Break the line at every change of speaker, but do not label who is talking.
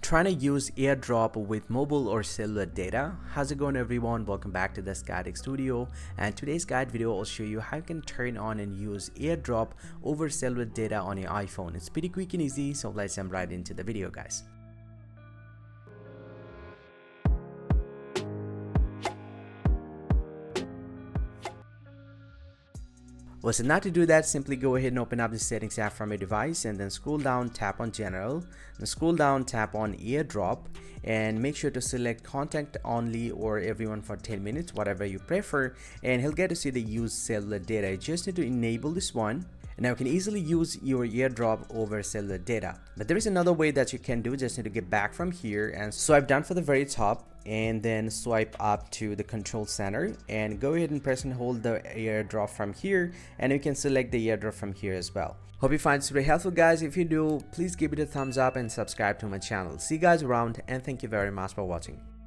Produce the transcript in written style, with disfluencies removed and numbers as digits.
Trying to use Airdrop with mobile or cellular data. How's it going, everyone? Welcome back to the Guiding Studio, and today's guide video will show you how you can turn on and use Airdrop over cellular data on your iPhone. It's pretty quick and easy, so let's jump right into the video, guys. Well, so now to do that, simply go ahead and open up the settings app from your device and then scroll down, tap on general, then scroll down, tap on Airdrop, and make sure to select contact only or everyone for 10 minutes, whatever you prefer, and he'll get to see the use cellular data. You just need to enable this one. Now you can easily use your Airdrop over cellular data, but there is another way that you can do. Just need to get back from here and swipe down for the very top and then swipe up to the control center and go ahead and press and hold the Airdrop from here, and you can select the Airdrop from here as well. Hope you find this very helpful, guys. If you do, please give it a thumbs up and subscribe to my channel. See you guys around, and thank you very much for watching.